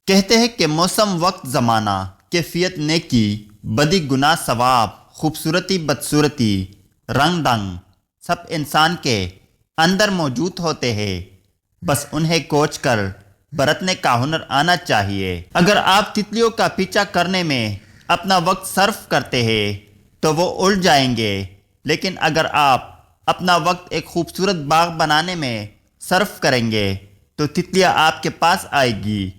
کہتے ہیں کہ موسم، وقت، زمانہ، کیفیت نیکی، بدی گناہ ثواب، خوبصورتی بدصورتی، رنگ ڈنگ سب انسان کے اندر موجود ہوتے ہیں، بس انہیں کوچ کر برتنے کا ہنر آنا چاہیے۔ اگر آپ تتلیوں کا پیچھا کرنے میں اپنا وقت صرف کرتے ہیں تو وہ اڑ جائیں گے، لیکن اگر آپ اپنا وقت ایک خوبصورت باغ بنانے میں صرف کریں گے تو تتلیاں آپ کے پاس آئے گی۔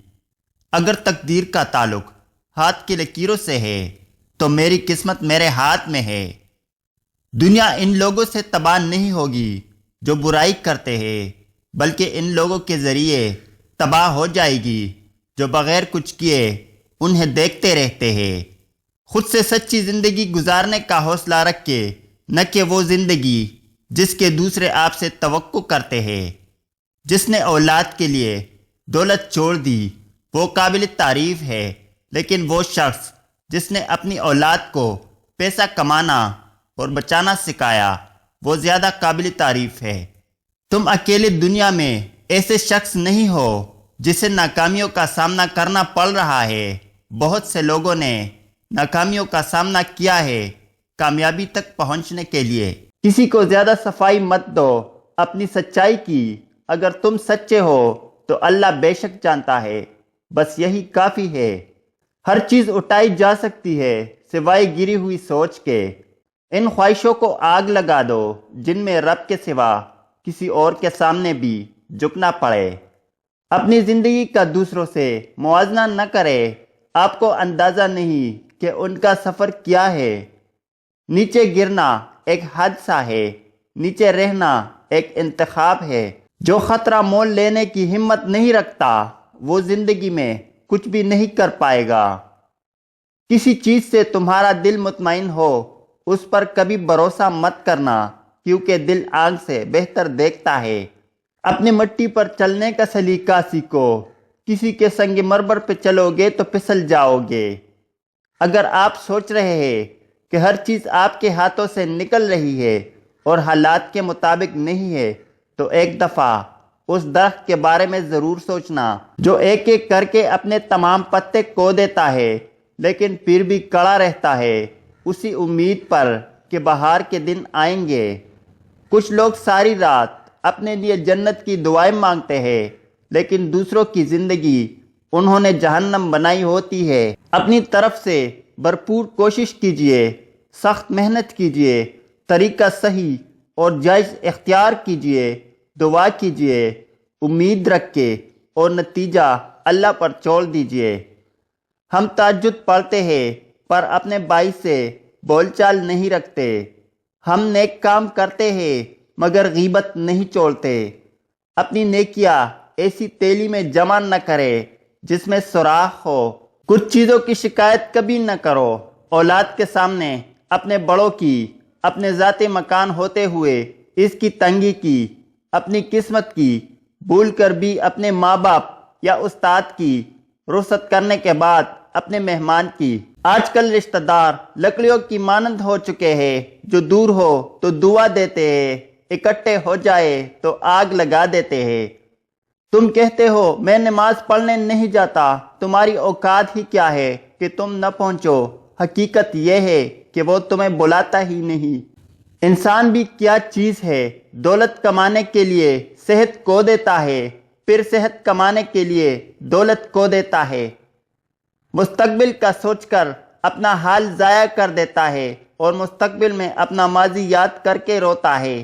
اگر تقدیر کا تعلق ہاتھ کی لکیروں سے ہے تو میری قسمت میرے ہاتھ میں ہے۔ دنیا ان لوگوں سے تباہ نہیں ہوگی جو برائی کرتے ہیں، بلکہ ان لوگوں کے ذریعے تباہ ہو جائے گی جو بغیر کچھ کیے انہیں دیکھتے رہتے ہیں۔ خود سے سچی زندگی گزارنے کا حوصلہ رکھے، نہ کہ وہ زندگی جس کے دوسرے آپ سے توقع کرتے ہیں۔ جس نے اولاد کے لیے دولت چھوڑ دی وہ قابل تعریف ہے، لیکن وہ شخص جس نے اپنی اولاد کو پیسہ کمانا اور بچانا سکھایا وہ زیادہ قابل تعریف ہے۔ تم اکیلے دنیا میں ایسے شخص نہیں ہو جسے ناکامیوں کا سامنا کرنا پڑ رہا ہے۔ بہت سے لوگوں نے ناکامیوں کا سامنا کیا ہے کامیابی تک پہنچنے کے لیے۔ کسی کو زیادہ صفائی مت دو اپنی سچائی کی، اگر تم سچے ہو تو اللہ بے شک جانتا ہے، بس یہی کافی ہے۔ ہر چیز اٹھائی جا سکتی ہے سوائے گری ہوئی سوچ کے۔ ان خواہشوں کو آگ لگا دو جن میں رب کے سوا کسی اور کے سامنے بھی جھکنا پڑے۔ اپنی زندگی کا دوسروں سے موازنہ نہ کرے، آپ کو اندازہ نہیں کہ ان کا سفر کیا ہے۔ نیچے گرنا ایک حادثہ ہے، نیچے رہنا ایک انتخاب ہے۔ جو خطرہ مول لینے کی ہمت نہیں رکھتا وہ زندگی میں کچھ بھی نہیں کر پائے گا۔ کسی چیز سے تمہارا دل مطمئن ہو اس پر کبھی بھروسہ مت کرنا، کیونکہ دل آنکھ سے بہتر دیکھتا ہے۔ اپنی مٹی پر چلنے کا سلیقہ سیکھو، کسی کے سنگ مرمر پہ چلو گے تو پھسل جاؤ گے۔ اگر آپ سوچ رہے ہیں کہ ہر چیز آپ کے ہاتھوں سے نکل رہی ہے اور حالات کے مطابق نہیں ہے تو ایک دفعہ اس درخت کے بارے میں ضرور سوچنا جو ایک ایک کر کے اپنے تمام پتے کھو دیتا ہے لیکن پھر بھی کڑا رہتا ہے، اسی امید پر کہ بہار کے دن آئیں گے۔ کچھ لوگ ساری رات اپنے لیے جنت کی دعائیں مانگتے ہیں لیکن دوسروں کی زندگی انہوں نے جہنم بنائی ہوتی ہے۔ اپنی طرف سے بھرپور کوشش کیجیے، سخت محنت کیجیے، طریقہ صحیح اور جائز اختیار کیجیے، دعا کیجیے، امید رکھے اور نتیجہ اللہ پر چھوڑ دیجیے۔ ہم تہجد پڑھتے ہیں پر اپنے بھائی سے بول چال نہیں رکھتے۔ ہم نیک کام کرتے ہیں مگر غیبت نہیں چھوڑتے۔ اپنی نیکیاں ایسی تیلی میں جمع نہ کرے جس میں سوراخ ہو۔ کچھ چیزوں کی شکایت کبھی نہ کرو، اولاد کے سامنے اپنے بڑوں کی، اپنے ذاتی مکان ہوتے ہوئے اس کی تنگی کی، اپنی قسمت کی، بھول کر بھی اپنے ماں باپ یا استاد کی، رخصت کرنے کے بعد اپنے مہمان کی۔ آج کل رشتہ دار لکڑیوں کی مانند ہو چکے ہیں، جو دور ہو تو دعا دیتے ہیں، اکٹھے ہو جائے تو آگ لگا دیتے ہیں۔ تم کہتے ہو میں نماز پڑھنے نہیں جاتا، تمہاری اوقات ہی کیا ہے کہ تم نہ پہنچو؟ حقیقت یہ ہے کہ وہ تمہیں بلاتا ہی نہیں۔ انسان بھی کیا چیز ہے، دولت کمانے کے لیے صحت کھو دیتا ہے، پھر صحت کمانے کے لیے دولت کھو دیتا ہے۔ مستقبل کا سوچ کر اپنا حال ضائع کر دیتا ہے اور مستقبل میں اپنا ماضی یاد کر کے روتا ہے۔